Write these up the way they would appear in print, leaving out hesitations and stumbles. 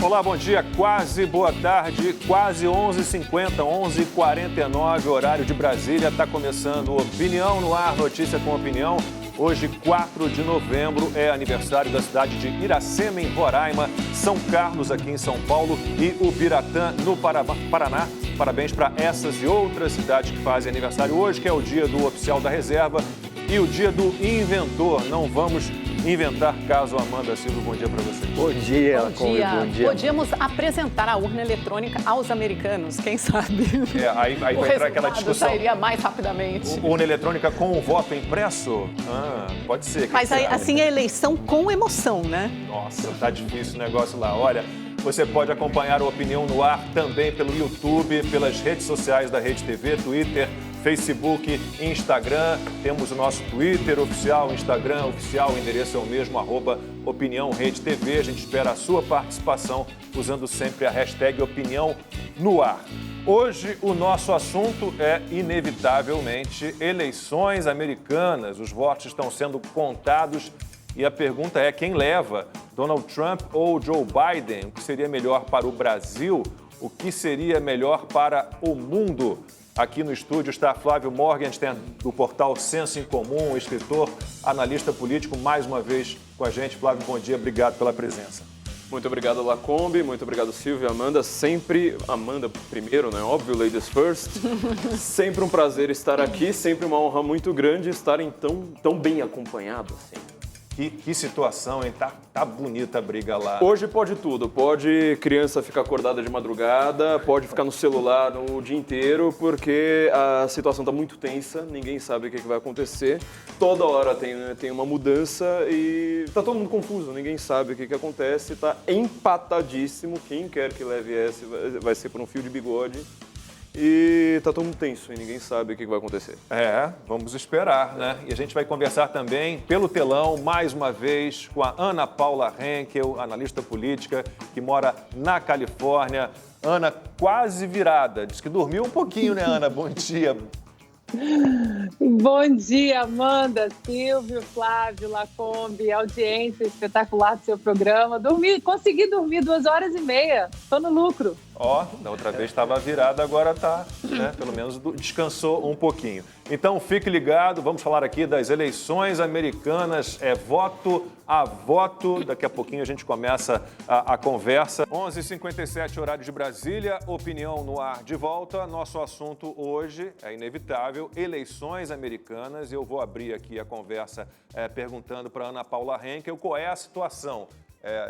Olá, bom dia, quase boa tarde, quase 11h50, 11h49, horário de Brasília. Está começando Opinião no Ar, notícia com opinião. Hoje, 4 de novembro, é aniversário da cidade de Iracema, em Roraima, São Carlos, aqui em São Paulo, e Ubiratã, no Paraná. Parabéns para essas e outras cidades que fazem aniversário hoje, que é o dia do oficial da reserva e o dia do inventor. Não vamos inventar caso. Amanda Silva, bom dia para você. Bom dia, bom dia. Podíamos apresentar a urna eletrônica aos americanos, quem sabe? Aí vai entrar aquela discussão. Sairia mais rapidamente. Urna eletrônica com o voto impresso? Pode ser. Mas aí, assim, a eleição com emoção, né? Nossa, tá difícil o negócio lá. Olha, você pode acompanhar a Opinião no Ar também pelo YouTube, pelas redes sociais da Rede TV, Twitter, Facebook, Instagram. Temos o nosso Twitter oficial, Instagram oficial, o endereço é o mesmo, @Opinião Rede TV. A gente espera a sua participação usando sempre a hashtag Opinião no Ar. Hoje o nosso assunto é, inevitavelmente, eleições americanas. Os votos estão sendo contados e a pergunta é: quem leva? Donald Trump ou Joe Biden? O que seria melhor para o Brasil? O que seria melhor para o mundo? Aqui no estúdio está Flávio Morgenstern, do portal Senso em Comum, escritor, analista político, mais uma vez com a gente. Flávio, bom dia, obrigado pela presença. Muito obrigado, Lacombe, muito obrigado, Silvia, Amanda. Sempre, Amanda primeiro, né? Óbvio, ladies first. Sempre um prazer estar aqui, sempre uma honra muito grande estarem tão bem acompanhados, assim. Que situação, hein? Tá bonita a briga lá. Hoje pode tudo. Pode criança ficar acordada de madrugada, pode ficar no celular o dia inteiro, porque a situação tá muito tensa, ninguém sabe o que vai acontecer. Toda hora tem uma mudança e tá todo mundo confuso, ninguém sabe o que acontece. Tá empatadíssimo. Quem quer que leve essa vai ser por um fio de bigode. E tá todo mundo tenso e ninguém sabe o que vai acontecer. Vamos esperar, né? E a gente vai conversar também pelo telão, mais uma vez, com a Ana Paula Henkel, analista política, que mora na Califórnia. Ana, quase virada. Diz que dormiu um pouquinho, né, Ana? Bom dia. Bom dia, Amanda, Silvio, Flávio, Lacombe, audiência espetacular do seu programa. Consegui dormir 2h30, tô no lucro. Da outra vez estava virada, agora tá, né? Pelo menos descansou um pouquinho. Então fique ligado, vamos falar aqui das eleições americanas, voto a voto. Daqui a pouquinho a gente começa a conversa. 11h57, horário de Brasília, Opinião no Ar de volta. Nosso assunto hoje é inevitável, eleições americanas. Eu vou abrir aqui a conversa perguntando para Ana Paula Henkel qual é a situação.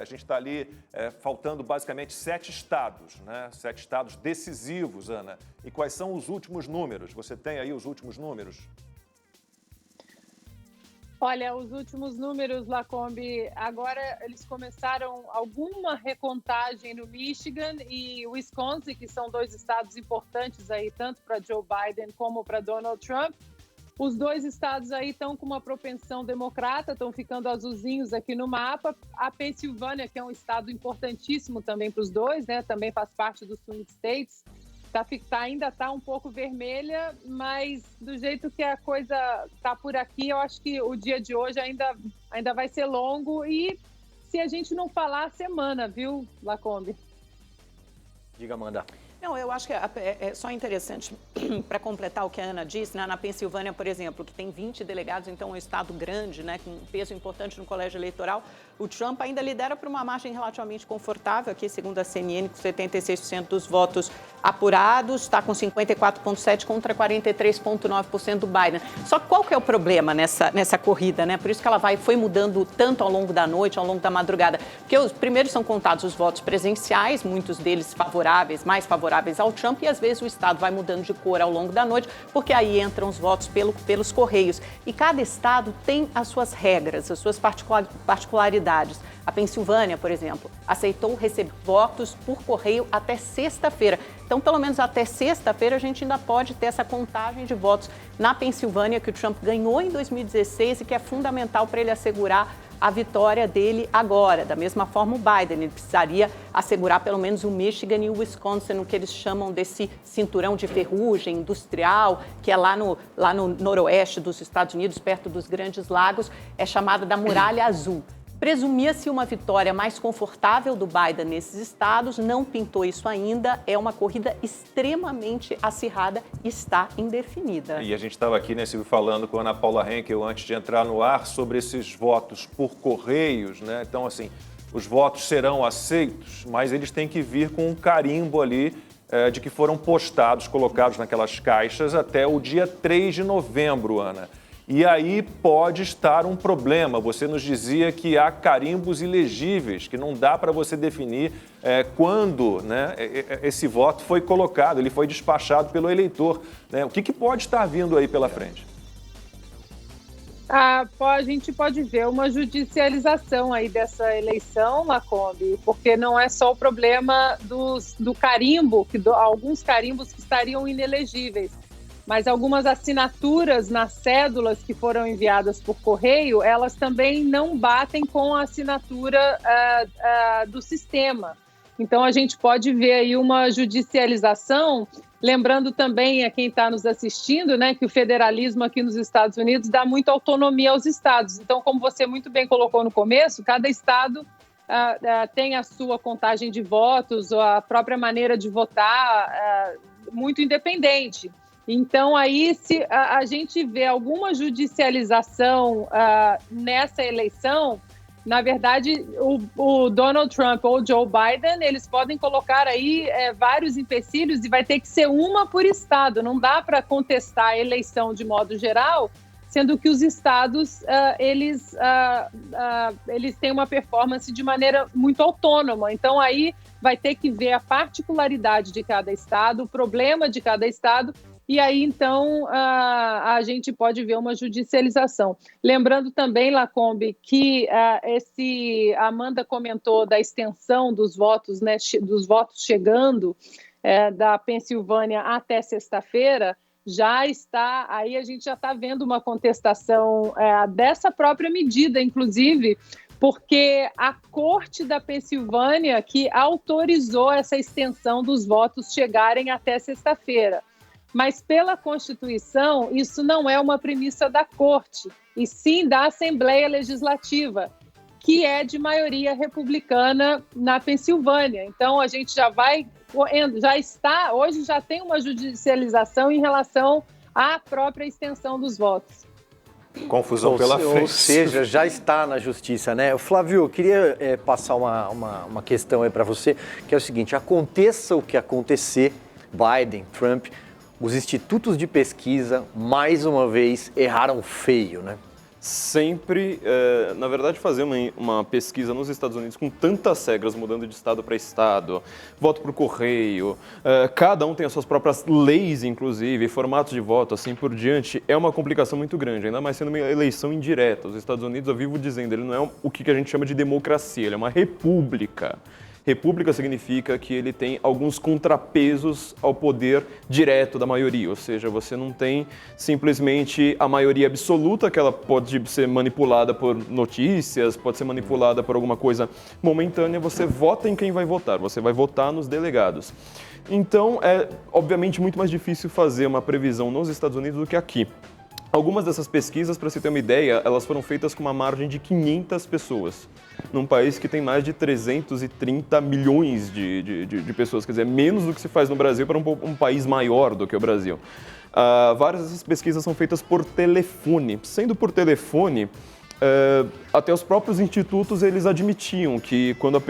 A gente está ali faltando basicamente 7 estados, né? 7 estados decisivos, Ana. E quais são os últimos números? Você tem aí os últimos números? Olha, os últimos números, Lacombe, agora eles começaram alguma recontagem no Michigan e Wisconsin, que são 2 estados importantes aí, tanto para Joe Biden como para Donald Trump. Os 2 estados aí estão com uma propensão democrata, estão ficando azulzinhos aqui no mapa. A Pensilvânia, que é um estado importantíssimo também para os 2, né? Também faz parte dos Swing States, ainda está um pouco vermelha, mas do jeito que a coisa está por aqui, eu acho que o dia de hoje ainda vai ser longo e se a gente não falar a semana, viu, Lacombe? Diga, Amanda. Não, eu acho que é só interessante para completar o que a Ana disse, né? Na Pensilvânia, por exemplo, que tem 20 delegados, então é um estado grande, né, com um peso importante no colégio eleitoral, o Trump ainda lidera por uma margem relativamente confortável, aqui segundo a CNN, com 76% dos votos apurados, está com 54,7% contra 43,9% do Biden. Só que qual que é o problema nessa corrida, né? Por isso que ela foi mudando tanto ao longo da noite, ao longo da madrugada. Porque os primeiros são contados os votos presenciais, muitos deles mais favoráveis ao Trump, e às vezes o estado vai mudando de cor ao longo da noite, porque aí entram os votos pelos correios. E cada estado tem as suas regras, as suas particularidades. A Pensilvânia, por exemplo, aceitou receber votos por correio até sexta-feira. Então, pelo menos até sexta-feira, a gente ainda pode ter essa contagem de votos na Pensilvânia, que o Trump ganhou em 2016 e que é fundamental para ele assegurar a vitória dele agora. Da mesma forma, o Biden, ele precisaria assegurar pelo menos o Michigan e o Wisconsin, o que eles chamam desse cinturão de ferrugem industrial, que é lá no noroeste dos Estados Unidos, perto dos Grandes Lagos, é chamada da Muralha Azul. presumia-se uma vitória mais confortável do Biden nesses estados, não pintou isso ainda, é uma corrida extremamente acirrada, está indefinida. E a gente estava aqui, né, Silvio, falando com a Ana Paula Henkel antes de entrar no ar sobre esses votos por correios, né? Então, assim, os votos serão aceitos, mas eles têm que vir com um carimbo ali de que foram postados, colocados naquelas caixas até o dia 3 de novembro, Ana. E aí pode estar um problema. Você nos dizia que há carimbos ilegíveis, que não dá para você definir quando, né, esse voto foi colocado, ele foi despachado pelo eleitor, né? O que pode estar vindo aí pela frente? A gente pode ver uma judicialização aí dessa eleição, Lacombe, porque não é só o problema do carimbo, alguns carimbos que estariam inelegíveis, mas algumas assinaturas nas cédulas que foram enviadas por correio, elas também não batem com a assinatura do sistema. Então, a gente pode ver aí uma judicialização, lembrando também a quem está nos assistindo, né, que o federalismo aqui nos Estados Unidos dá muita autonomia aos estados. Então, como você muito bem colocou no começo, cada estado tem a sua contagem de votos, ou a própria maneira de votar muito independente. Então, aí, se a gente vê alguma judicialização nessa eleição, na verdade, o Donald Trump ou o Joe Biden, eles podem colocar aí vários empecilhos e vai ter que ser uma por estado. Não dá para contestar a eleição de modo geral, sendo que os estados, eles têm uma performance de maneira muito autônoma. Então, aí vai ter que ver a particularidade de cada estado, o problema de cada estado, e aí, então, a gente pode ver uma judicialização. Lembrando também, Lacombe, que a Amanda comentou da extensão dos votos, né, dos votos chegando da Pensilvânia até sexta-feira, já está, aí a gente já está vendo uma contestação dessa própria medida, inclusive, porque a Corte da Pensilvânia que autorizou essa extensão dos votos chegarem até sexta-feira. Mas, pela Constituição, isso não é uma premissa da Corte, e sim da Assembleia Legislativa, que é de maioria republicana na Pensilvânia. Então, a gente hoje já tem uma judicialização em relação à própria extensão dos votos. Confusão pela frente. Ou seja, já está na justiça, né? Flávio, eu queria passar uma questão aí para você, que é o seguinte: aconteça o que acontecer, Biden, Trump, os institutos de pesquisa, mais uma vez, erraram feio, né? Sempre, na verdade, fazer uma pesquisa nos Estados Unidos com tantas regras, mudando de estado para estado, voto por correio, cada um tem as suas próprias leis, inclusive, formatos de voto, assim por diante, é uma complicação muito grande, ainda mais sendo uma eleição indireta. Os Estados Unidos, eu vivo dizendo, ele não é o que a gente chama de democracia, ele é uma república. República significa que ele tem alguns contrapesos ao poder direto da maioria, ou seja, você não tem simplesmente a maioria absoluta, que ela pode ser manipulada por notícias, pode ser manipulada por alguma coisa momentânea, você vota em quem vai votar, você vai votar nos delegados. Então, é obviamente muito mais difícil fazer uma previsão nos Estados Unidos do que aqui. Algumas dessas pesquisas, para você ter uma ideia, elas foram feitas com uma margem de 500 pessoas, num país que tem mais de 330 milhões de pessoas, quer dizer, menos do que se faz no Brasil para um país maior do que o Brasil. Várias dessas pesquisas são feitas por telefone. Sendo por telefone, até os próprios institutos eles admitiam que quando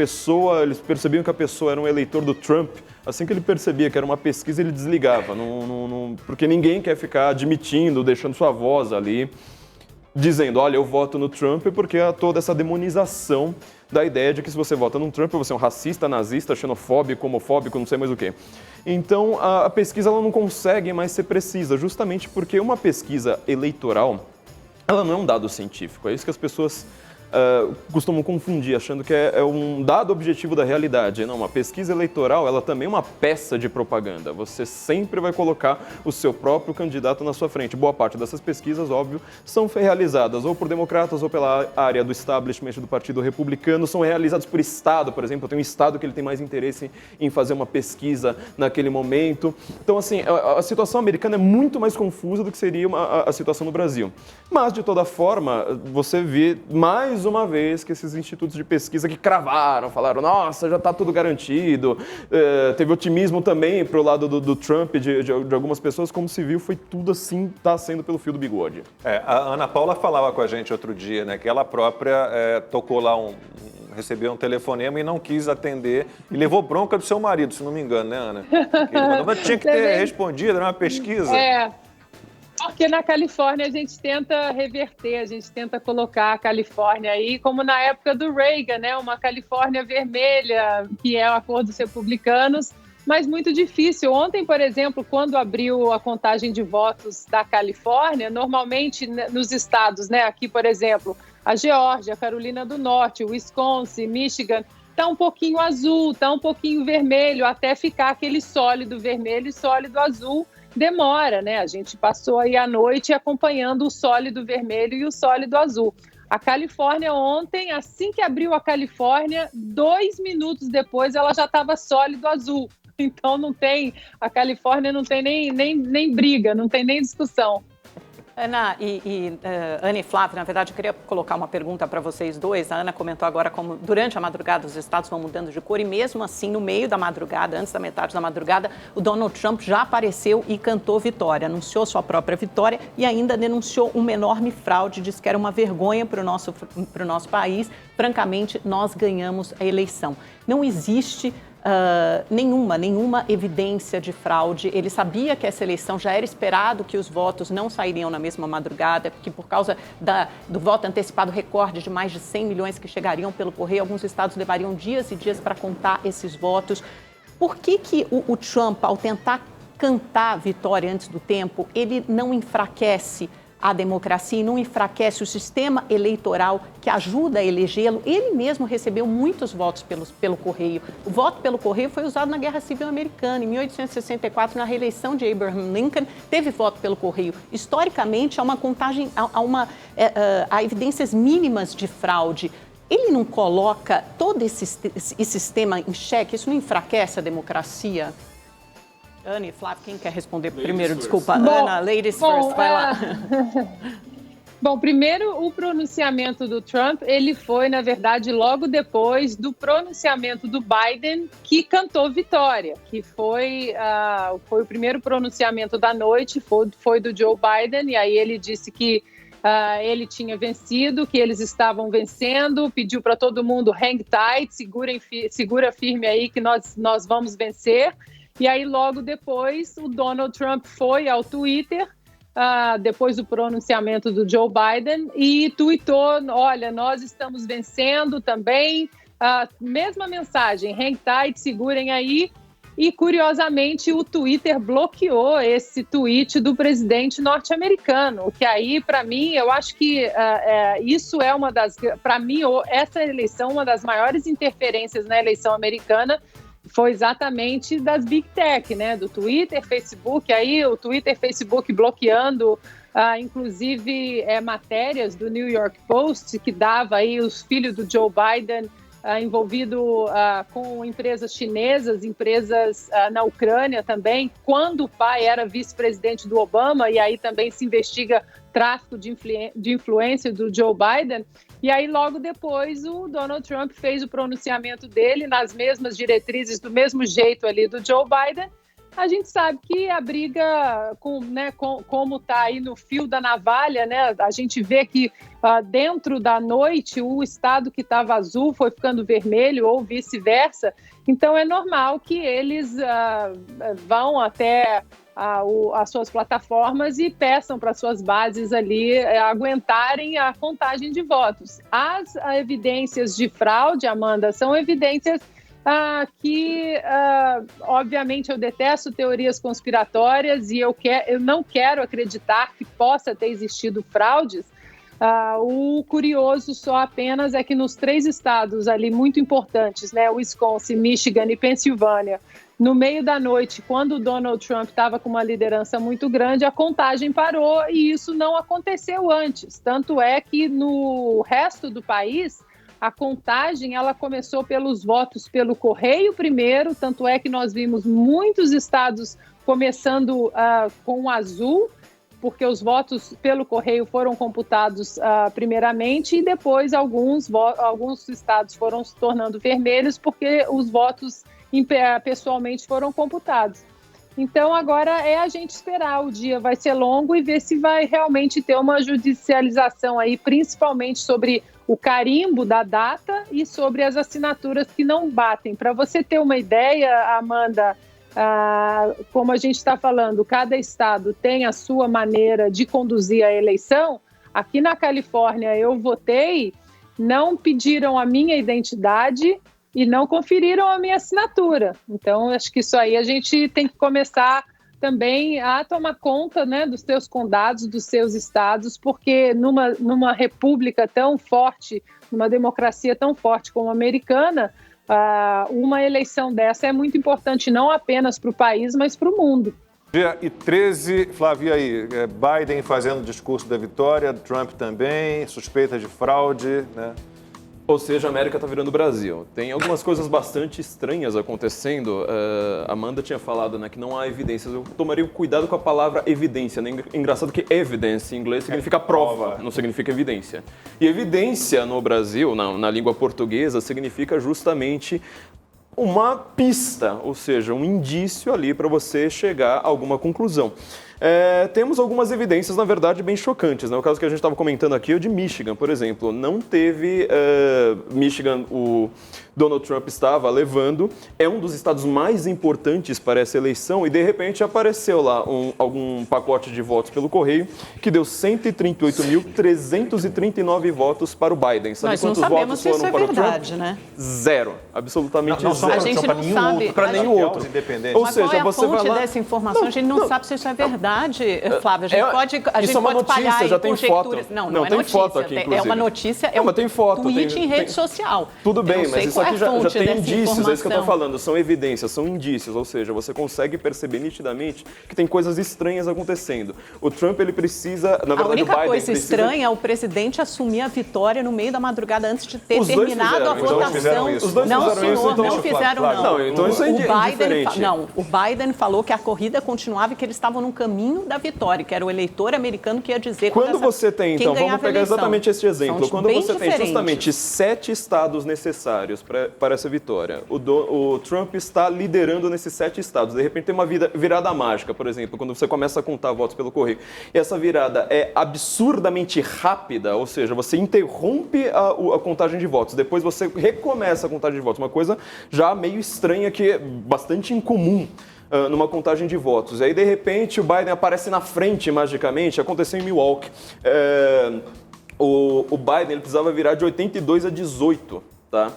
eles percebiam que a pessoa era um eleitor do Trump, assim que ele percebia que era uma pesquisa, ele desligava, porque ninguém quer ficar admitindo, deixando sua voz ali, dizendo, olha, eu voto no Trump, porque há toda essa demonização da ideia de que se você vota no Trump, você é um racista, nazista, xenofóbico, homofóbico, não sei mais o quê. Então, a pesquisa ela não consegue mais ser precisa, justamente porque uma pesquisa eleitoral, ela não é um dado científico, é isso que as pessoas costumam confundir, achando que é um dado objetivo da realidade. Não, uma pesquisa eleitoral, ela também é uma peça de propaganda. Você sempre vai colocar o seu próprio candidato na sua frente. Boa parte dessas pesquisas, óbvio, são realizadas ou por democratas ou pela área do establishment do Partido Republicano, são realizadas por estado, por exemplo. Tem um estado que ele tem mais interesse em fazer uma pesquisa naquele momento. Então, assim, a situação americana é muito mais confusa do que seria a situação no Brasil. Mas, de toda forma, você vê mais mais uma vez que esses institutos de pesquisa que cravaram, falaram, nossa, já está tudo garantido. Teve otimismo também pro lado do Trump, de algumas pessoas, como se viu, foi tudo assim, está sendo pelo fio do bigode. A Ana Paula falava com a gente outro dia, né, que ela própria tocou lá recebeu um telefonema e não quis atender e levou bronca do seu marido, se não me engano, né, Ana? Que ele mandou, mas tinha que ter respondido, era uma pesquisa. Porque na Califórnia a gente tenta reverter, a gente tenta colocar a Califórnia aí, como na época do Reagan, né? Uma Califórnia vermelha, que é a cor dos republicanos, mas muito difícil. Ontem, por exemplo, quando abriu a contagem de votos da Califórnia, normalmente nos estados, né? Aqui, por exemplo, a Geórgia, a Carolina do Norte, o Wisconsin, Michigan, está um pouquinho azul, está um pouquinho vermelho, até ficar aquele sólido vermelho e sólido azul. Demora, né? A gente passou aí a noite acompanhando o sólido vermelho e o sólido azul. A Califórnia ontem, assim que abriu a Califórnia, 2 minutos depois ela já estava sólido azul. Então a Califórnia não tem nem briga, não tem nem discussão. Ana Ana e Flávio, na verdade, eu queria colocar uma pergunta para vocês dois. A Ana comentou agora como durante a madrugada os estados vão mudando de cor e mesmo assim, no meio da madrugada, antes da metade da madrugada, o Donald Trump já apareceu e cantou vitória, anunciou sua própria vitória e ainda denunciou uma enorme fraude, disse que era uma vergonha para o nosso país. Francamente, nós ganhamos a eleição. Não existe nenhuma evidência de fraude. Ele sabia que essa eleição já era esperado que os votos não sairiam na mesma madrugada, que por causa do voto antecipado recorde de mais de 100 milhões que chegariam pelo correio, alguns estados levariam dias e dias para contar esses votos. Por que o Trump, ao tentar cantar vitória antes do tempo, ele não enfraquece a democracia e não enfraquece o sistema eleitoral que ajuda a elegê-lo? Ele mesmo recebeu muitos votos pelo correio. O voto pelo correio foi usado na Guerra Civil Americana. Em 1864, na reeleição de Abraham Lincoln, teve voto pelo correio. Historicamente, há uma contagem, há evidências mínimas de fraude. Ele não coloca todo esse sistema em xeque? Isso não enfraquece a democracia? Ana e Flávio, quem quer responder primeiro? Desculpa, Ana, ladies first, vai lá. Bom, primeiro, o pronunciamento do Trump, ele foi, na verdade, logo depois do pronunciamento do Biden, que cantou vitória, que foi o primeiro pronunciamento da noite, foi do Joe Biden, e aí ele disse que ele tinha vencido, que eles estavam vencendo, pediu para todo mundo hang tight, segura firme aí que nós vamos vencer. E aí, logo depois, o Donald Trump foi ao Twitter, depois do pronunciamento do Joe Biden, e tweetou, olha, nós estamos vencendo também, mesma mensagem, hang tight, segurem aí. E, curiosamente, o Twitter bloqueou esse tweet do presidente norte-americano, que aí, para mim, eu acho que isso é para mim, essa eleição, uma das maiores interferências na eleição americana, foi exatamente das Big Tech, né? Do Twitter, Facebook, aí o Twitter, Facebook bloqueando, inclusive matérias do New York Post que dava aí os filhos do Joe Biden envolvido com empresas chinesas, empresas na Ucrânia também, quando o pai era vice-presidente do Obama, e aí também se investiga tráfico de influência do Joe Biden. E aí, logo depois, o Donald Trump fez o pronunciamento dele nas mesmas diretrizes, do mesmo jeito ali do Joe Biden. A gente sabe que a briga, como está aí no fio da navalha, né? A gente vê que dentro da noite o estado que estava azul foi ficando vermelho ou vice-versa. Então é normal que eles vão até as suas plataformas e peçam para suas bases ali aguentarem a contagem de votos. As evidências de fraude, Amanda, são evidências que, obviamente, eu detesto teorias conspiratórias e eu não quero acreditar que possa ter existido fraudes. O curioso só apenas é que nos 3 estados ali muito importantes, né, Wisconsin, Michigan e Pensilvânia, no meio da noite, quando o Donald Trump estava com uma liderança muito grande, a contagem parou e isso não aconteceu antes. Tanto é que no resto do país, a contagem ela começou pelos votos pelo correio primeiro, tanto é que nós vimos muitos estados começando com azul. porque os votos pelo correio foram computados primeiramente, e depois alguns estados foram se tornando vermelhos porque os votos pessoalmente foram computados. Então, agora é a gente esperar, o dia vai ser longo e ver se vai realmente ter uma judicialização aí, principalmente sobre o carimbo da data e sobre as assinaturas que não batem. Para você ter uma ideia, Amanda, como a gente está falando, cada estado tem a sua maneira de conduzir a eleição. Aqui na Califórnia eu votei, não pediram a minha identidade e não conferiram a minha assinatura. Então, acho que isso aí a gente tem que começar também a tomar conta, né, dos seus condados, dos seus estados, porque numa república tão forte, numa democracia tão forte como a americana, uma eleição dessa é muito importante, não apenas para o país, mas para o mundo. Dia e 13, Flávia, aí, Biden fazendo o discurso da vitória, Trump também, suspeita de fraude, né? Ou seja, a América está virando Brasil. Tem algumas coisas bastante estranhas acontecendo. A Amanda tinha falado, né, que não há evidências. Eu tomaria cuidado com a palavra evidência, né? Engraçado que evidence em inglês significa prova, não significa evidência. E evidência no Brasil, na língua portuguesa, significa justamente uma pista, ou seja, um indício ali para você chegar a alguma conclusão. Temos algumas evidências, na verdade, bem chocantes, né? O caso que a gente estava comentando aqui é o de Michigan, por exemplo. Não teve... Michigan, o Donald Trump estava levando, é um dos estados mais importantes para essa eleição, e de repente apareceu lá algum pacote de votos pelo correio que deu 138.339 votos para o Biden. Sabe quantos votos foram para o Trump? Verdade, né? Zero. Absolutamente não, zero. A gente não sabe. Para nenhum outro. Independente. Ou Mas seja, qual é a você vai fonte lá... dessa informação? A gente não sabe se isso é verdade, Flávia. A gente isso é uma pode notícia, espalhar já tem conjecturas. foto. Não é tem notícia. Foto aqui, inclusive. É uma notícia, não, mas tem foto, tweet em rede social. Tudo bem, mas isso aqui já tem indícios, é isso que eu estou informação. falando, são evidências, são indícios, ou seja, você consegue perceber nitidamente que tem coisas estranhas acontecendo. O Trump, ele precisa, na verdade, a única o Biden coisa precisa... estranha é o presidente assumir a vitória no meio da madrugada antes de ter Os dois terminado a fizeram, então votação. Os dois Não, fizeram senhor, isso, então, não fizeram, não. Não, então isso é indiferente. O Biden falou que a corrida continuava e que eles estavam no caminho da vitória, que era o eleitor americano que ia dizer quando você tem, então, vamos pegar exatamente esse exemplo. Quando você tem justamente 7 estados necessários para essa vitória, o Trump está liderando nesses 7 estados. De repente tem uma virada mágica, por exemplo, quando você começa a contar votos pelo correio. E essa virada é absurdamente rápida, ou seja, você interrompe a contagem de votos, depois você recomeça a contagem de votos. Uma coisa já meio estranha, que é bastante incomum numa contagem de votos. E aí, de repente, o Biden aparece na frente magicamente. Aconteceu em Milwaukee. O Biden, ele precisava virar de 82 a 18, tá?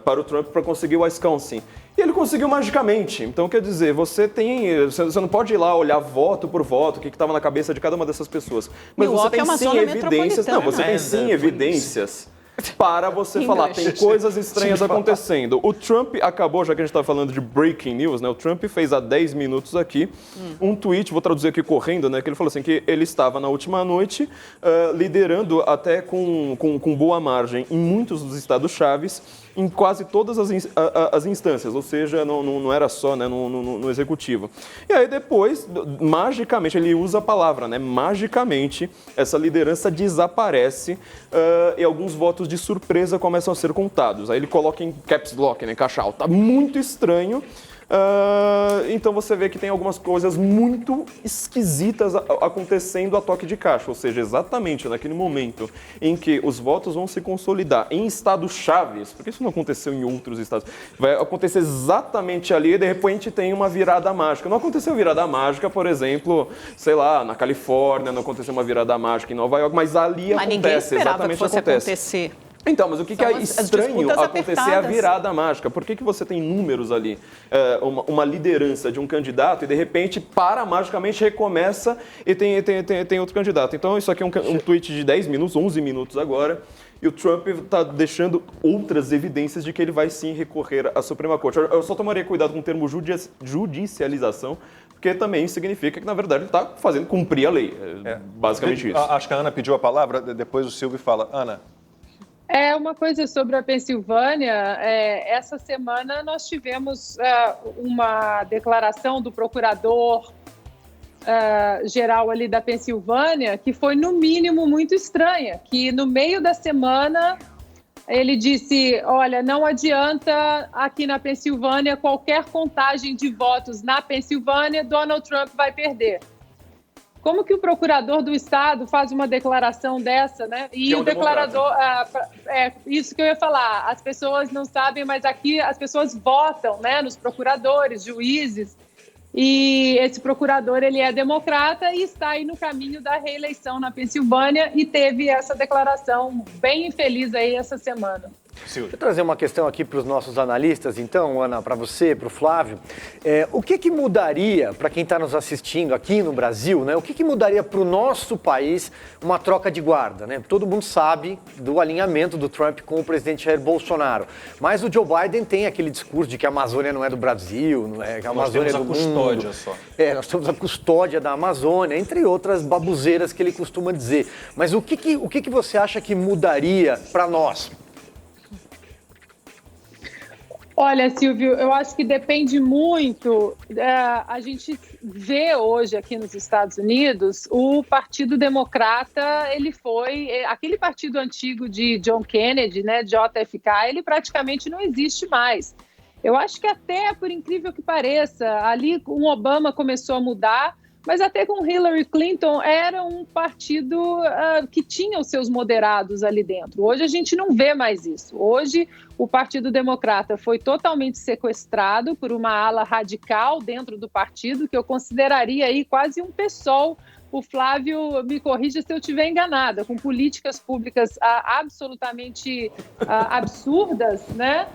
Para o Trump, para conseguir o Wisconsin. E ele conseguiu magicamente. Então, quer dizer, você não pode ir lá olhar voto por voto, o que estava na cabeça de cada uma dessas pessoas. Mas você tem sim evidências. Não, você tem sim evidências para você falar, tem coisas estranhas acontecendo. O Trump acabou, já que a gente está falando de breaking news, né? O Trump fez há 10 minutos aqui um tweet, vou traduzir aqui correndo, né? Que ele falou assim, que ele estava na última noite liderando até com boa margem em muitos dos estados chaves, em quase todas as instâncias, ou seja, não era só, né, no executivo. E aí depois, magicamente, ele usa a palavra, né, magicamente, essa liderança desaparece e alguns votos de surpresa começam a ser contados. Aí ele coloca em caps lock, né, caixa alta. Muito estranho. Então você vê que tem algumas coisas muito esquisitas acontecendo a toque de caixa, ou seja, exatamente naquele momento em que os votos vão se consolidar em estados chaves, porque isso não aconteceu em outros estados, vai acontecer exatamente ali e de repente tem uma virada mágica. Não aconteceu virada mágica, por exemplo, sei lá, na Califórnia, não aconteceu uma virada mágica em Nova York, mas ali acontece, exatamente acontecer. Então, mas o que é estranho acontecer a virada mágica? Por que você tem números ali, uma liderança de um candidato e de repente para magicamente, recomeça e tem outro candidato? Então isso aqui é um tweet de 10 minutos, 11 minutos agora, e o Trump está deixando outras evidências de que ele vai sim recorrer à Suprema Corte. Eu só tomaria cuidado com o termo judicialização, porque também significa que, na verdade, ele está fazendo cumprir a lei. Basicamente isso. Acho que a Ana pediu a palavra, depois o Silvio fala. Ana. Uma coisa sobre a Pensilvânia, essa semana nós tivemos uma declaração do procurador geral ali da Pensilvânia, que foi, no mínimo, muito estranha, que no meio da semana ele disse, olha, não adianta aqui na Pensilvânia, qualquer contagem de votos na Pensilvânia, Donald Trump vai perder. Como que o procurador do estado faz uma declaração dessa, né? E o declarador, isso que eu ia falar, as pessoas não sabem, mas aqui as pessoas votam, né, nos procuradores, juízes, e esse procurador, ele é democrata e está aí no caminho da reeleição na Pensilvânia e teve essa declaração bem infeliz aí essa semana. Deixa eu trazer uma questão aqui para os nossos analistas, então, Ana, para você, para o Flávio. O que mudaria, para quem está nos assistindo aqui no Brasil, né? O que mudaria para o nosso país uma troca de guarda, né? Todo mundo sabe do alinhamento do Trump com o presidente Jair Bolsonaro, mas o Joe Biden tem aquele discurso de que a Amazônia não é do Brasil, não é, que a Amazônia é do mundo. Nós temos a custódia só. Nós temos a custódia da Amazônia, entre outras babuzeiras que ele costuma dizer. Mas o que você acha que mudaria para nós? Olha, Silvio, eu acho que depende muito. A gente vê hoje aqui nos Estados Unidos o Partido Democrata, ele foi aquele partido antigo de John Kennedy, né, JFK, ele praticamente não existe mais. Eu acho que até, por incrível que pareça, ali com o Obama começou a mudar, mas até com Hillary Clinton era um partido que tinha os seus moderados ali dentro. Hoje a gente não vê mais isso. Hoje o Partido Democrata foi totalmente sequestrado por uma ala radical dentro do partido, que eu consideraria aí quase um PSOL. O Flávio me corrija se eu estiver enganada, com políticas públicas absolutamente absurdas, né?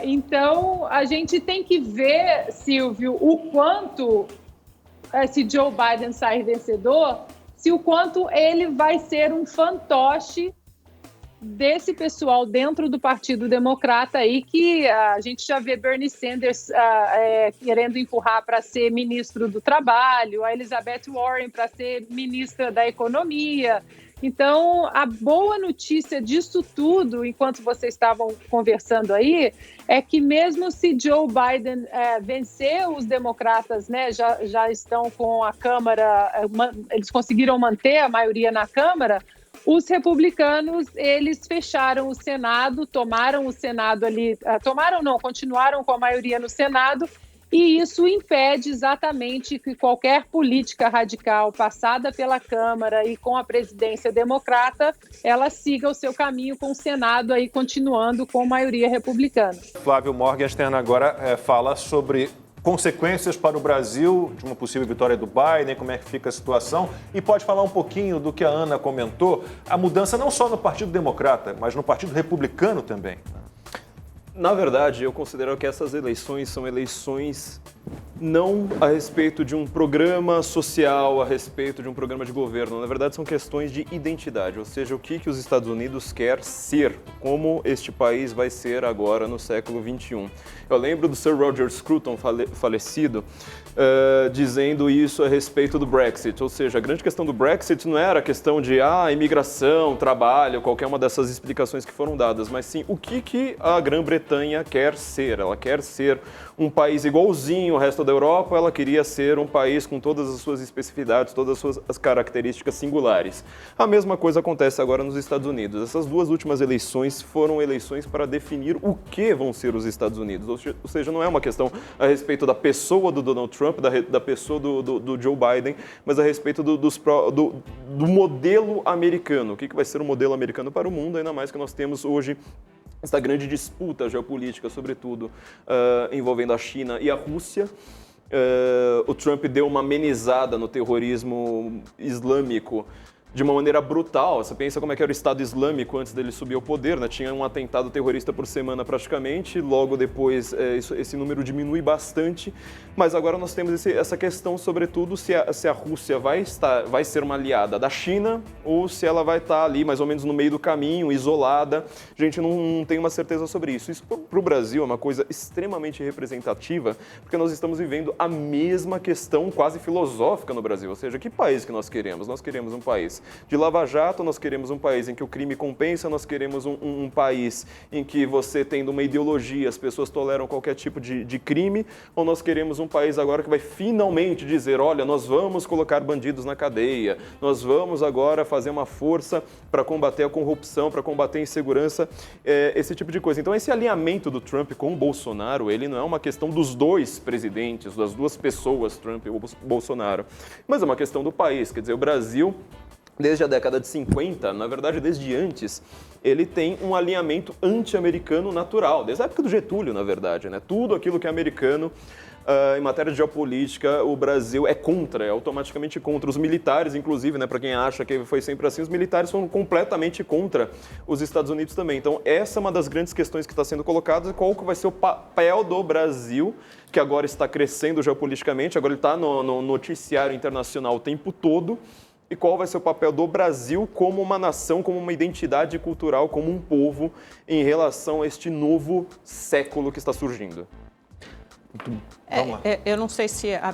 Então, a gente tem que ver, Silvio, o quanto, se Joe Biden sair vencedor, o quanto ele vai ser um fantoche desse pessoal dentro do Partido Democrata aí, que a gente já vê Bernie Sanders querendo empurrar para ser ministro do Trabalho, a Elizabeth Warren para ser ministra da Economia. Então, a boa notícia disso tudo, enquanto vocês estavam conversando aí, é que mesmo se Joe Biden vencer, os democratas, né, já estão com a Câmara, eles conseguiram manter a maioria na Câmara, os republicanos, eles fecharam o Senado, tomaram o Senado ali, continuaram com a maioria no Senado, e isso impede exatamente que qualquer política radical passada pela Câmara e com a presidência democrata, ela siga o seu caminho com o Senado aí continuando com maioria republicana. Flávio Morgenstern agora fala sobre consequências para o Brasil de uma possível vitória do Biden, como é que fica a situação, e pode falar um pouquinho do que a Ana comentou, a mudança não só no Partido Democrata, mas no Partido Republicano também. Na verdade, eu considero que essas eleições são eleições não a respeito de um programa social, a respeito de um programa de governo. Na verdade, são questões de identidade, ou seja, o que os Estados Unidos quer ser, como este país vai ser agora no século XXI. Eu lembro do Sir Roger Scruton, falecido, dizendo isso a respeito do Brexit, ou seja, a grande questão do Brexit não era a questão de imigração, trabalho, qualquer uma dessas explicações que foram dadas, mas sim o que a Grã-Bretanha quer ser. Ela quer ser um país igualzinho ao resto da Europa, ela queria ser um país com todas as suas especificidades, todas as suas características singulares. A mesma coisa acontece agora nos Estados Unidos. Essas duas últimas eleições foram eleições para definir o que vão ser os Estados Unidos, ou seja, não é uma questão a respeito da pessoa do Donald Trump, da pessoa do Joe Biden, mas a respeito do modelo americano. O que vai ser o modelo americano para o mundo, ainda mais que nós temos hoje esta grande disputa geopolítica, sobretudo envolvendo a China e a Rússia. O Trump deu uma amenizada no terrorismo islâmico de uma maneira brutal. Você pensa como é que era o Estado Islâmico antes dele subir ao poder, né? Tinha um atentado terrorista por semana praticamente, logo depois esse número diminui bastante, mas agora nós temos essa questão, sobretudo, se a Rússia vai ser uma aliada da China ou se ela vai estar ali mais ou menos no meio do caminho, isolada. A gente não tem uma certeza sobre isso. Isso para o Brasil é uma coisa extremamente representativa, porque nós estamos vivendo a mesma questão quase filosófica no Brasil, ou seja, que país que nós queremos? Nós queremos um país de lava-jato, nós queremos um país em que o crime compensa, nós queremos um país em que você tendo uma ideologia, as pessoas toleram qualquer tipo de crime, ou nós queremos um país agora que vai finalmente dizer, olha, nós vamos colocar bandidos na cadeia, nós vamos agora fazer uma força para combater a corrupção, para combater a insegurança, esse tipo de coisa. Então esse alinhamento do Trump com o Bolsonaro, ele não é uma questão dos dois presidentes, das duas pessoas, Trump e o Bolsonaro, mas é uma questão do país. Quer dizer, o Brasil, desde a década de 50, na verdade desde antes, ele tem um alinhamento anti-americano natural, desde a época do Getúlio, na verdade, né? Tudo aquilo que é americano, em matéria de geopolítica, o Brasil é contra, é automaticamente contra. Os militares, inclusive, né, para quem acha que foi sempre assim, os militares foram completamente contra os Estados Unidos também. Então, essa é uma das grandes questões que está sendo colocada, qual que vai ser o papel do Brasil, que agora está crescendo geopoliticamente, agora ele está no noticiário internacional o tempo todo, e qual vai ser o papel do Brasil como uma nação, como uma identidade cultural, como um povo, em relação a este novo século que está surgindo. Vamos lá. Eu não sei se a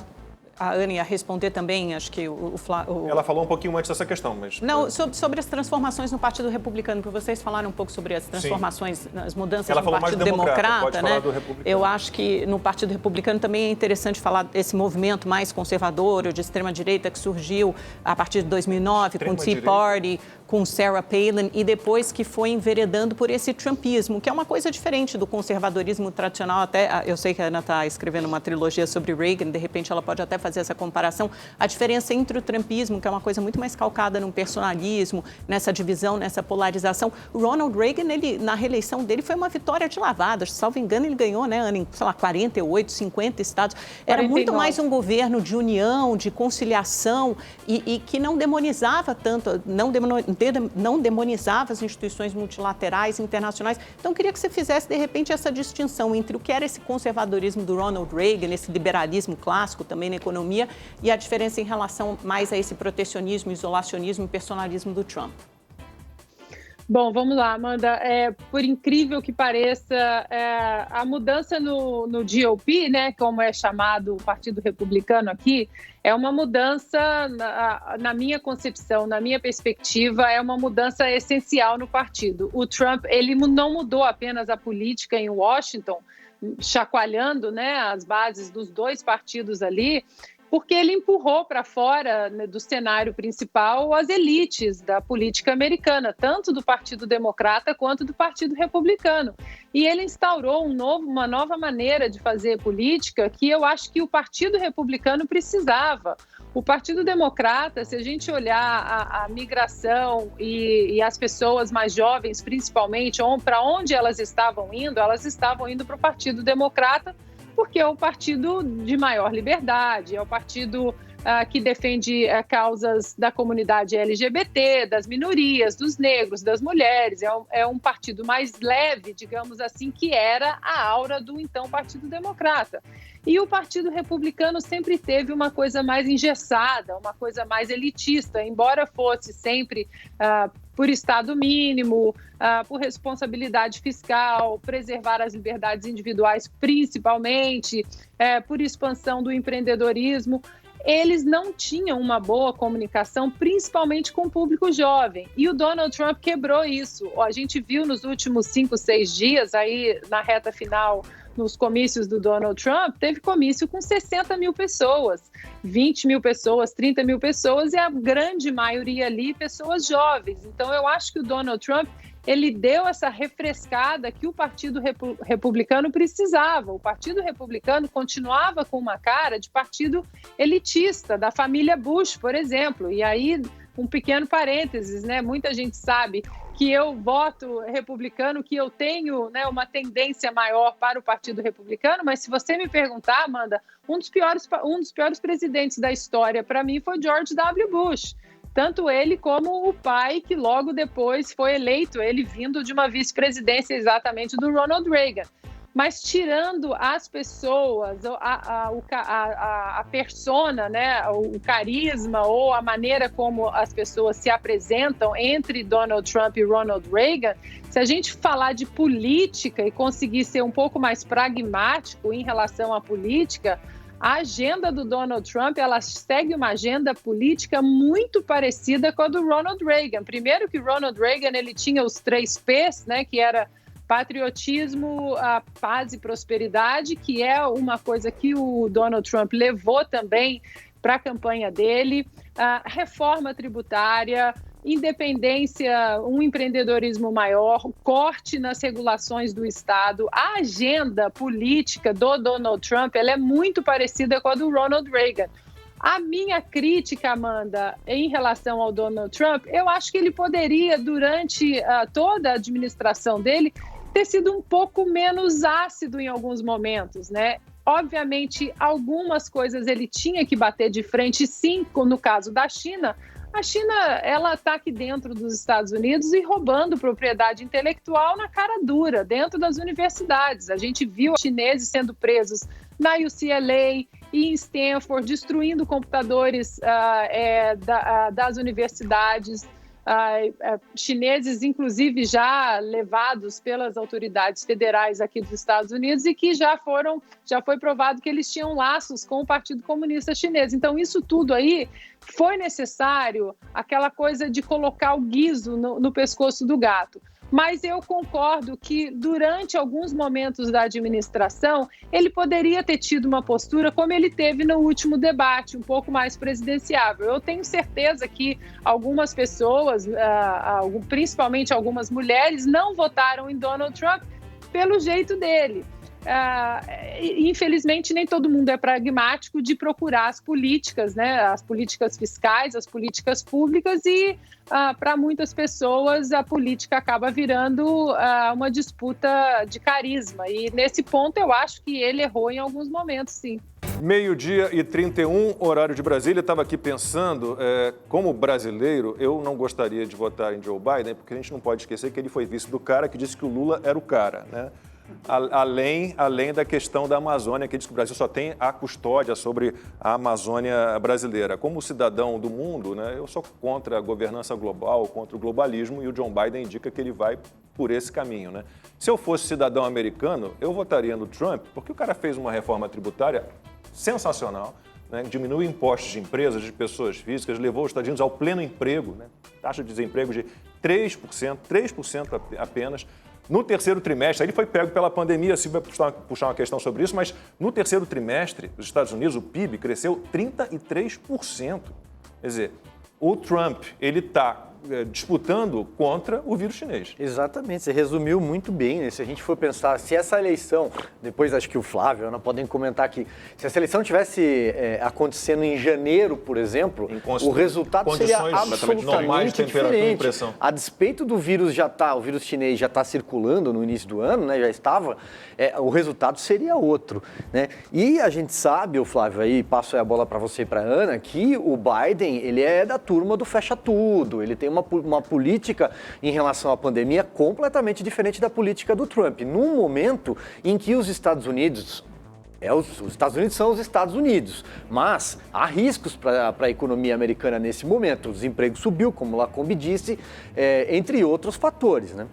Ana ia responder também, acho que Ela falou um pouquinho antes dessa questão, mas... Não, sobre as transformações no Partido Republicano, porque vocês falaram um pouco sobre as transformações, sim, as mudanças no Partido Democrata, né? Eu acho que no Partido Republicano também é interessante falar desse movimento mais conservador ou de extrema-direita que surgiu a partir de 2009 com o Tea Party, com Sarah Palin, e depois que foi enveredando por esse trumpismo, que é uma coisa diferente do conservadorismo tradicional. Até eu sei que a Ana está escrevendo uma trilogia sobre Reagan, de repente ela pode até fazer essa comparação. A diferença entre o trumpismo, que é uma coisa muito mais calcada no personalismo, nessa divisão, nessa polarização. O Ronald Reagan, ele, na reeleição dele, foi uma vitória de lavada. Salvo engano, ele ganhou, né, Ana, em, sei lá, 48, 50 estados. Era 49. Muito mais um governo de união, de conciliação e que não demonizava tanto, não demonizava as instituições multilaterais, internacionais. Então, eu queria que você fizesse, de repente, essa distinção entre o que era esse conservadorismo do Ronald Reagan, esse liberalismo clássico também na economia, e a diferença em relação mais a esse protecionismo, isolacionismo e personalismo do Trump. Bom, vamos lá, Amanda. Por incrível que pareça, a mudança no GOP, né, como é chamado o Partido Republicano aqui, é uma mudança, na minha concepção, na minha perspectiva, é uma mudança essencial no partido. O Trump, ele não mudou apenas a política em Washington, chacoalhando, né, as bases dos dois partidos ali, porque ele empurrou para fora, né, do cenário principal as elites da política americana, tanto do Partido Democrata quanto do Partido Republicano. E ele instaurou uma nova maneira de fazer política que eu acho que o Partido Republicano precisava. O Partido Democrata, se a gente olhar a migração e as pessoas mais jovens, principalmente, para onde elas estavam indo para o Partido Democrata, porque é o partido de maior liberdade, é o partido que defende causas da comunidade LGBT, das minorias, dos negros, das mulheres. É um partido mais leve, digamos assim, que era a aura do então Partido Democrata. E o Partido Republicano sempre teve uma coisa mais engessada, uma coisa mais elitista, embora fosse sempre por Estado mínimo, por responsabilidade fiscal, preservar as liberdades individuais principalmente, por expansão do empreendedorismo. Eles não tinham uma boa comunicação, principalmente com o público jovem. E o Donald Trump quebrou isso. A gente viu nos últimos 5, 6 dias, aí na reta final, nos comícios do Donald Trump, teve comício com 60 mil pessoas, 20 mil pessoas, 30 mil pessoas, e a grande maioria ali pessoas jovens. Então, eu acho que o Donald Trump, ele deu essa refrescada que o Partido Republicano precisava. O Partido Republicano continuava com uma cara de partido elitista, da família Bush, por exemplo. E aí, um pequeno parênteses, né? Muita gente sabe que eu voto republicano, que eu tenho, né, uma tendência maior para o Partido Republicano, mas se você me perguntar, Amanda, um dos piores presidentes da história para mim foi George W. Bush. Tanto ele como o pai, que logo depois foi eleito, ele vindo de uma vice-presidência exatamente do Ronald Reagan. Mas tirando as pessoas, a persona, né, o carisma ou a maneira como as pessoas se apresentam entre Donald Trump e Ronald Reagan, se a gente falar de política e conseguir ser um pouco mais pragmático em relação à política, A agenda do Donald Trump, ela segue uma agenda política muito parecida com a do Ronald Reagan. Primeiro que o Ronald Reagan, ele tinha os 3 P's, né, que era patriotismo, a paz e prosperidade, que é uma coisa que o Donald Trump levou também para a campanha dele, a reforma tributária, independência, um empreendedorismo maior, corte nas regulações do Estado. A agenda política do Donald Trump, ela é muito parecida com a do Ronald Reagan. A minha crítica, Amanda, em relação ao Donald Trump, eu acho que ele poderia, durante toda a administração dele, ter sido um pouco menos ácido em alguns momentos, né? Obviamente, algumas coisas ele tinha que bater de frente, sim, no caso da China. A China, ela está aqui dentro dos Estados Unidos e roubando propriedade intelectual na cara dura, dentro das universidades. A gente viu os chineses sendo presos na UCLA e em Stanford, destruindo computadores das universidades. Chineses, inclusive, já levados pelas autoridades federais aqui dos Estados Unidos e que já foi provado que eles tinham laços com o Partido Comunista Chinês. Então, isso tudo aí foi necessário, aquela coisa de colocar o guiso no pescoço do gato. Mas eu concordo que, durante alguns momentos da administração, ele poderia ter tido uma postura como ele teve no último debate, um pouco mais presidenciável. Eu tenho certeza que algumas pessoas, principalmente algumas mulheres, não votaram em Donald Trump pelo jeito dele. Infelizmente, nem todo mundo é pragmático de procurar as políticas, né? As políticas fiscais, as políticas públicas e, para muitas pessoas, a política acaba virando uma disputa de carisma. E, nesse ponto, eu acho que ele errou em alguns momentos, sim. 12h31, horário de Brasília. Estava aqui pensando, como brasileiro, eu não gostaria de votar em Joe Biden, porque a gente não pode esquecer que ele foi vice do cara que disse que o Lula era o cara, né? Além da questão da Amazônia, que diz que o Brasil só tem a custódia sobre a Amazônia brasileira. Como cidadão do mundo, né, eu sou contra a governança global, contra o globalismo, e o Joe Biden indica que ele vai por esse caminho, né? Se eu fosse cidadão americano, eu votaria no Trump, porque o cara fez uma reforma tributária sensacional, né, diminuiu impostos de empresas, de pessoas físicas, levou os Estados Unidos ao pleno emprego, né, taxa de desemprego de 3% apenas. No terceiro trimestre, ele foi pego pela pandemia, se vai puxar uma questão sobre isso, mas no terceiro trimestre, os Estados Unidos, o PIB cresceu 33%. Quer dizer, o Trump, ele está disputando contra o vírus chinês. Exatamente, você resumiu muito bem, né? Se a gente for pensar, se essa eleição, depois acho que o Flávio e a Ana podem comentar aqui, se essa eleição tivesse acontecendo em janeiro, por exemplo, o resultado seria absolutamente diferente. A despeito do vírus o vírus chinês já está circulando no início do ano, né? Já estava, o resultado seria outro, né? E a gente sabe, o Flávio, aí passo a bola para você e para a Ana, que o Biden, ele é da turma do fecha tudo, ele tem uma política em relação à pandemia completamente diferente da política do Trump. Num momento em que os Estados Unidos... Os Estados Unidos são os Estados Unidos, mas há riscos para a economia americana nesse momento. O desemprego subiu, como o Lacombe disse, entre outros fatores, né?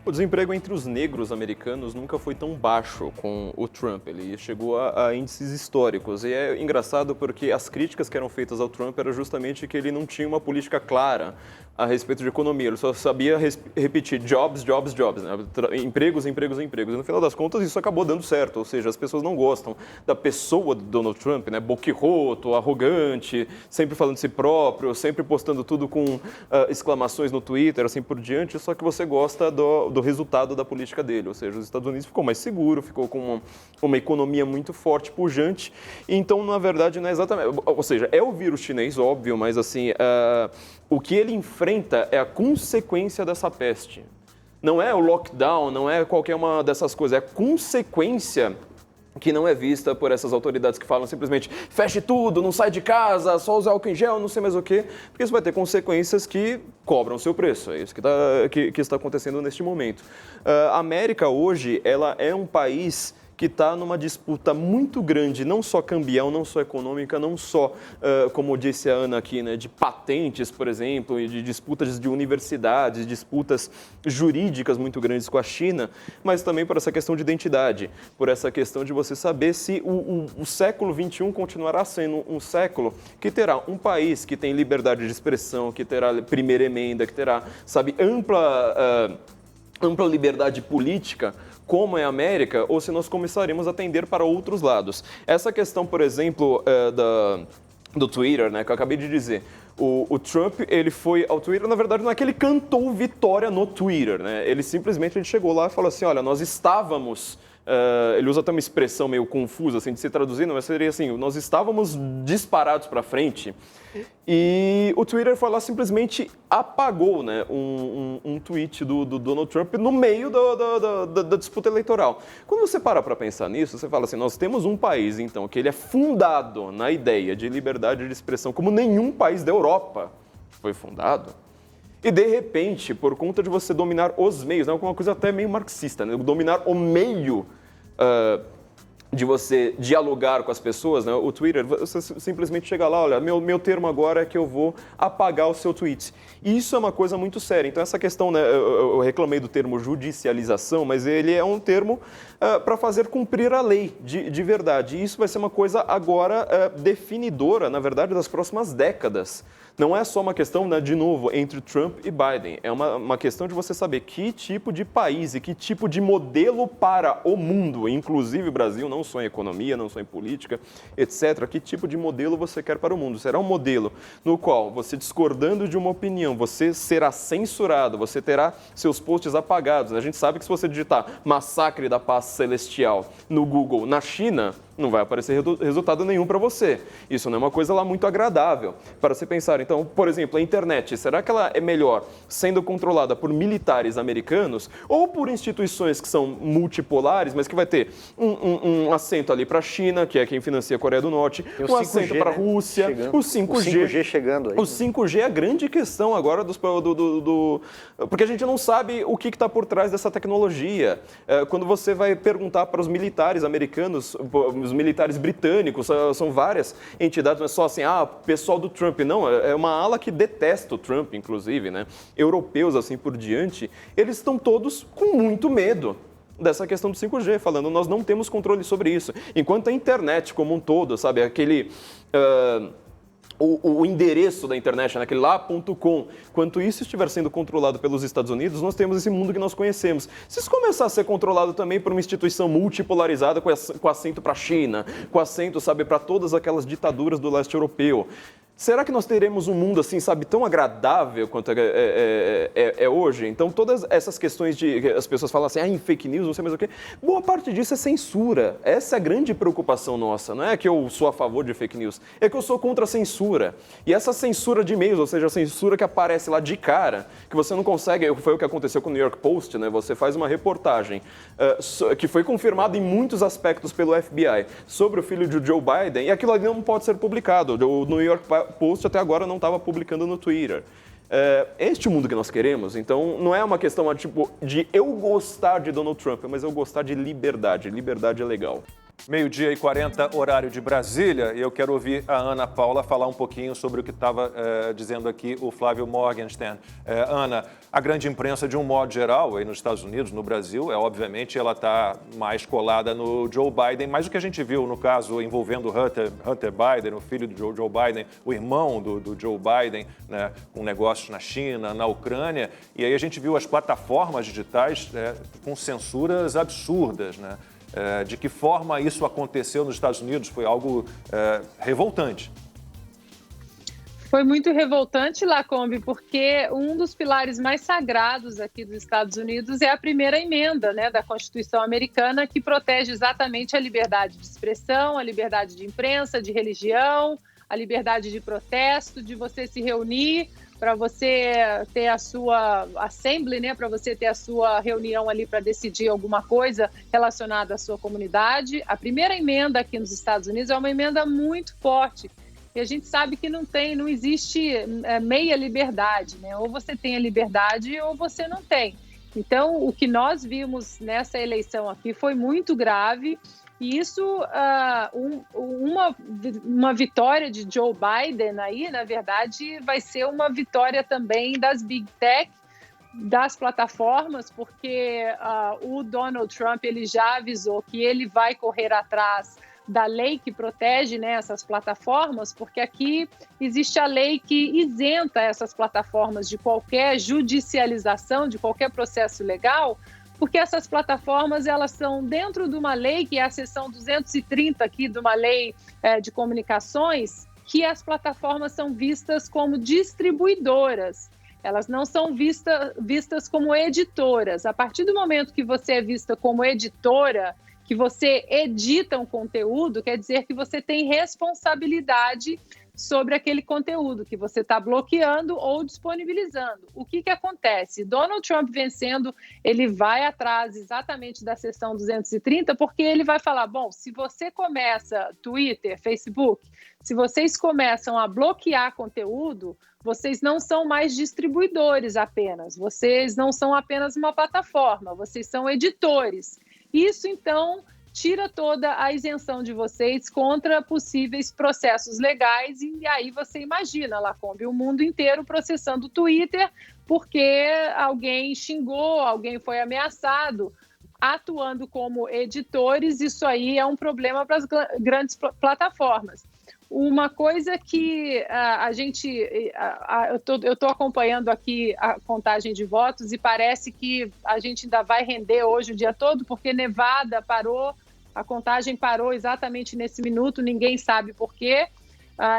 O desemprego entre os negros americanos nunca foi tão baixo com o Trump. Ele chegou a índices históricos. E é engraçado porque as críticas que eram feitas ao Trump era justamente que ele não tinha uma política clara a respeito de economia. Ele só sabia repetir jobs, jobs, jobs, né? Empregos, empregos, empregos. E no final das contas isso acabou dando certo. Ou seja, as pessoas não gostam da pessoa do Donald Trump, né? Boquirroto, arrogante, sempre falando de si próprio, sempre postando tudo com exclamações no Twitter, assim por diante. Só que você gosta do resultado da política dele, ou seja, os Estados Unidos ficou mais seguro, ficou com uma economia muito forte, pujante, então, na verdade, não é exatamente... Ou seja, é o vírus chinês, óbvio, mas, assim, o que ele enfrenta é a consequência dessa peste. Não é o lockdown, não é qualquer uma dessas coisas, é a consequência que não é vista por essas autoridades que falam simplesmente feche tudo, não sai de casa, só use álcool em gel, não sei mais o quê, porque isso vai ter consequências que cobram o seu preço. É isso que está acontecendo neste momento. A América hoje, ela é um país que está numa disputa muito grande, não só cambial, não só econômica, não só, como disse a Ana aqui, né, de patentes, por exemplo, e de disputas de universidades, disputas jurídicas muito grandes com a China, mas também por essa questão de identidade, por essa questão de você saber se o século XXI continuará sendo um século que terá um país que tem liberdade de expressão, que terá primeira emenda, que terá, sabe, ampla liberdade política, como é a América, ou se nós começaremos a tender para outros lados. Essa questão, por exemplo, do Twitter, né, que eu acabei de dizer, o Trump, ele foi ao Twitter, na verdade não é que ele cantou vitória no Twitter, né, ele simplesmente chegou lá e falou assim, olha, nós estávamos... ele usa até uma expressão meio confusa, assim, de se traduzir, mas seria assim, nós estávamos disparados para frente e o Twitter foi lá simplesmente apagou, né, um tweet do Donald Trump no meio da disputa eleitoral. Quando você para pensar nisso, você fala assim, nós temos um país, então, que ele é fundado na ideia de liberdade de expressão como nenhum país da Europa foi fundado. E, de repente, por conta de você dominar os meios, é uma coisa até meio marxista, né? Dominar o meio de você dialogar com as pessoas, né? O Twitter, você simplesmente chega lá, olha, meu termo agora é que eu vou apagar o seu tweet. E isso é uma coisa muito séria. Então, essa questão, né, eu reclamei do termo judicialização, mas ele é um termo para fazer cumprir a lei de verdade. E isso vai ser uma coisa agora definidora, na verdade, das próximas décadas. Não é só uma questão, né, de novo, entre Trump e Biden. É uma questão de você saber que tipo de país e que tipo de modelo para o mundo, inclusive o Brasil, não só em economia, não só em política, etc. Que tipo de modelo você quer para o mundo? Será um modelo no qual você, discordando de uma opinião, você será censurado, você terá seus posts apagados. A gente sabe que se você digitar massacre da paz celestial no Google na China, não vai aparecer resultado nenhum para você. Isso não é uma coisa lá muito agradável para se pensar. Então, por exemplo, a internet, será que ela é melhor sendo controlada por militares americanos ou por instituições que são multipolares, mas que vai ter um assento ali para a China, que é quem financia a Coreia do Norte, um assento para a Rússia, o 5G chegando aí. O 5G é a grande questão agora porque a gente não sabe o que está por trás dessa tecnologia. Quando você vai perguntar para os militares americanos, os militares britânicos, são várias entidades, não é só assim, pessoal do Trump, não, é uma ala que detesta o Trump, inclusive, né? Europeus, assim por diante, eles estão todos com muito medo dessa questão do 5G, falando, nós não temos controle sobre isso. Enquanto a internet como um todo, sabe, aquele... O endereço da internet, naquele lá.com, quanto isso estiver sendo controlado pelos Estados Unidos, nós temos esse mundo que nós conhecemos. Se isso começar a ser controlado também por uma instituição multipolarizada com assento para a China, com assento, sabe, para todas aquelas ditaduras do leste europeu, será que nós teremos um mundo assim, sabe, tão agradável quanto é hoje? Então, todas essas questões de... As pessoas falam assim, em fake news, não sei mais o quê. Boa parte disso é censura. Essa é a grande preocupação nossa. Não é que eu sou a favor de fake news, é que eu sou contra a censura. E essa censura de e-mails, ou seja, a censura que aparece lá de cara, que você não consegue... Foi o que aconteceu com o New York Post, né? Você faz uma reportagem que foi confirmada em muitos aspectos pelo FBI sobre o filho de Joe Biden, e aquilo ali não pode ser publicado. O New York Post até agora não estava publicando no Twitter. É este o mundo que nós queremos? Então, não é uma questão tipo, de eu gostar de Donald Trump, mas eu gostar de liberdade. Liberdade é legal. 12h40, horário de Brasília, e eu quero ouvir a Ana Paula falar um pouquinho sobre o que estava dizendo aqui o Flávio Morgenstern. Ana, a grande imprensa, de um modo geral, aí nos Estados Unidos, no Brasil, obviamente ela está mais colada no Joe Biden, mas o que a gente viu no caso envolvendo Hunter Biden, o filho do Joe Biden, o irmão do Joe Biden, né, com negócios na China, na Ucrânia, e aí a gente viu as plataformas digitais com censuras absurdas, né? De que forma isso aconteceu nos Estados Unidos foi algo revoltante. Foi muito revoltante, Lacombe, porque um dos pilares mais sagrados aqui dos Estados Unidos é a primeira emenda, né, da Constituição americana, que protege exatamente a liberdade de expressão, a liberdade de imprensa, de religião, a liberdade de protesto, de você se reunir, para você ter a sua assembly, né, para você ter a sua reunião ali para decidir alguma coisa relacionada à sua comunidade. A primeira emenda aqui nos Estados Unidos é uma emenda muito forte. E a gente sabe que não existe meia liberdade, né? Ou você tem a liberdade ou você não tem. Então, o que nós vimos nessa eleição aqui foi muito grave. E isso, uma vitória de Joe Biden aí, na verdade, vai ser uma vitória também das Big Tech, das plataformas, porque o Donald Trump ele já avisou que ele vai correr atrás da lei que protege, né, essas plataformas, porque aqui existe a lei que isenta essas plataformas de qualquer judicialização, de qualquer processo legal, porque essas plataformas elas são dentro de uma lei, que é a seção 230 aqui de uma lei de comunicações, que as plataformas são vistas como distribuidoras. Elas não são vistas como editoras. A partir do momento que você é vista como editora, que você edita um conteúdo, quer dizer que você tem responsabilidade sobre aquele conteúdo que você está bloqueando ou disponibilizando. O que acontece? Donald Trump vencendo, ele vai atrás exatamente da seção 230, porque ele vai falar, bom, se você começa, Twitter, Facebook, se vocês começam a bloquear conteúdo, vocês não são mais distribuidores apenas, vocês não são apenas uma plataforma, vocês são editores. Isso, então, tira toda a isenção de vocês contra possíveis processos legais, e aí você imagina, Lacombe, o mundo inteiro processando o Twitter porque alguém xingou, alguém foi ameaçado. Atuando como editores, isso aí é um problema para as grandes plataformas. Uma coisa que eu estou acompanhando aqui a contagem de votos e parece que a gente ainda vai render hoje o dia todo, porque Nevada parou, a contagem parou exatamente nesse minuto, ninguém sabe por quê.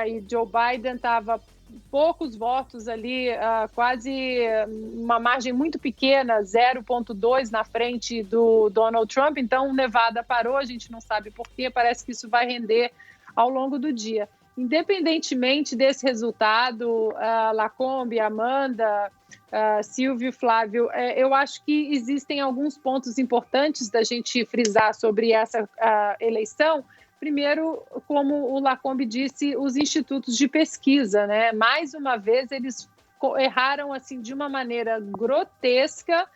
E Joe Biden estava poucos votos ali, quase uma margem muito pequena, 0,2 na frente do Donald Trump. Então, Nevada parou, a gente não sabe por quê, parece que isso vai render ao longo do dia. Independentemente desse resultado, Lacombe, Amanda, Silvio e Flávio, eu acho que existem alguns pontos importantes da gente frisar sobre essa eleição. Primeiro, como o Lacombe disse, os institutos de pesquisa, né? Mais uma vez, eles erraram assim, de uma maneira grotesca.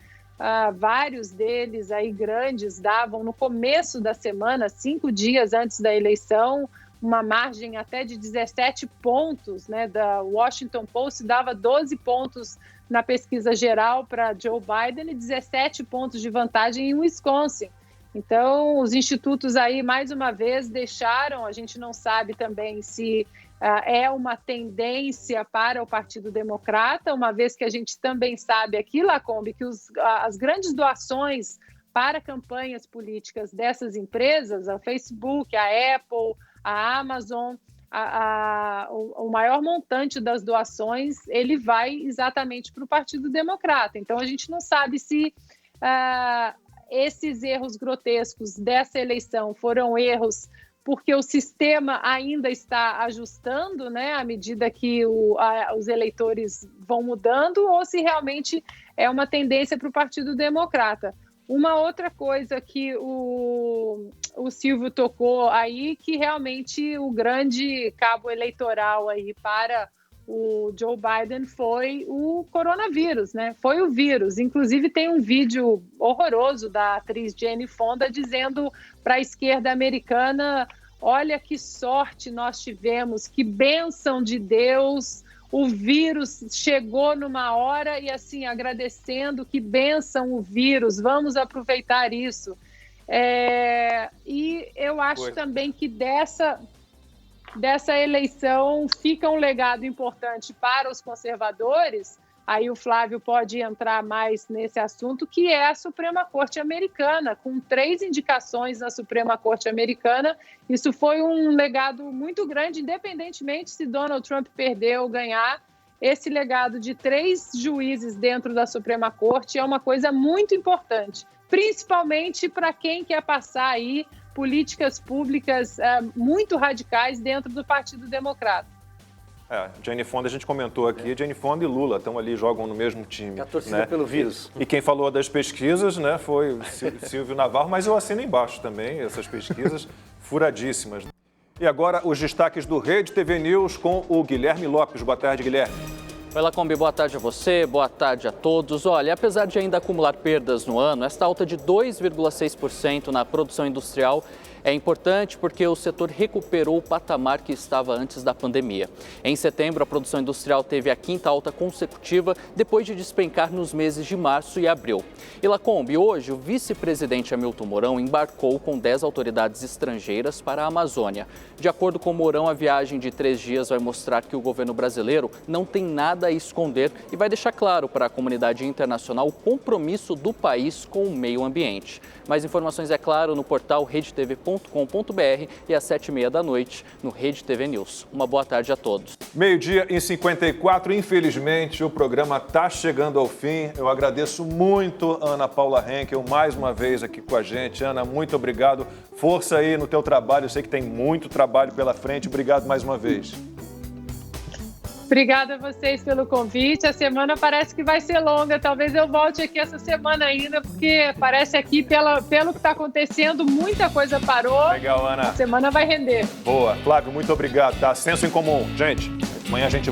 Vários deles aí grandes davam no começo da semana, 5 dias antes da eleição, uma margem até de 17 pontos, né? Da Washington Post dava 12 pontos na pesquisa geral para Joe Biden e 17 pontos de vantagem em Wisconsin. Então, os institutos aí, mais uma vez, deixaram, a gente não sabe também se é uma tendência para o Partido Democrata, uma vez que a gente também sabe aqui, Lacombe, que as grandes doações para campanhas políticas dessas empresas, a Facebook, a Apple, a Amazon, o maior montante das doações, ele vai exatamente para o Partido Democrata. Então, a gente não sabe se esses erros grotescos dessa eleição foram erros porque o sistema ainda está ajustando, né, à medida que os eleitores vão mudando, ou se realmente é uma tendência para o Partido Democrata. Uma outra coisa que o Silvio tocou aí, que realmente o grande cabo eleitoral aí para o Joe Biden foi o coronavírus, né? Foi o vírus. Inclusive tem um vídeo horroroso da atriz Jane Fonda dizendo para a esquerda americana, olha que sorte nós tivemos, que bênção de Deus, o vírus chegou numa hora e assim, agradecendo, que bênção o vírus, vamos aproveitar isso. E eu acho também que dessa eleição fica um legado importante para os conservadores, aí o Flávio pode entrar mais nesse assunto, que é a Suprema Corte Americana, com 3 indicações na Suprema Corte Americana. Isso foi um legado muito grande, independentemente se Donald Trump perder ou ganhar. Esse legado de 3 juízes dentro da Suprema Corte é uma coisa muito importante, principalmente para quem quer passar aí políticas públicas muito radicais dentro do Partido Democrata. Jane Fonda, a gente comentou aqui, Jane Fonda e Lula estão ali, jogam no mesmo time. A torcida pelo vírus. E quem falou das pesquisas, né, foi o Silvio Navarro, mas eu assino embaixo também, essas pesquisas furadíssimas. E agora os destaques do Rede TV News com o Guilherme Lopes. Boa tarde, Guilherme. Oi, Lacombe, boa tarde a você, boa tarde a todos. Olha, apesar de ainda acumular perdas no ano, esta alta de 2,6% na produção industrial é importante porque o setor recuperou o patamar que estava antes da pandemia. Em setembro, a produção industrial teve a quinta alta consecutiva, depois de despencar nos meses de março e abril. E Lacombe, hoje, o vice-presidente Hamilton Mourão embarcou com 10 autoridades estrangeiras para a Amazônia. De acordo com Mourão, a viagem de 3 dias vai mostrar que o governo brasileiro não tem nada a esconder e vai deixar claro para a comunidade internacional o compromisso do país com o meio ambiente. Mais informações, é claro, no portal redetv.com.br e às 7h30 da noite no Rede TV News. Uma boa tarde a todos. 12h54, infelizmente o programa está chegando ao fim. Eu agradeço muito a Ana Paula Henkel mais uma vez aqui com a gente. Ana, muito obrigado. Força aí no teu trabalho, eu sei que tem muito trabalho pela frente. Obrigado mais uma vez. Obrigada a vocês pelo convite. A semana parece que vai ser longa. Talvez eu volte aqui essa semana ainda, porque parece aqui, pelo que está acontecendo, muita coisa parou. Legal, Ana. A semana vai render. Boa. Flávio, muito obrigado, tá? Senso em comum. Gente, amanhã a gente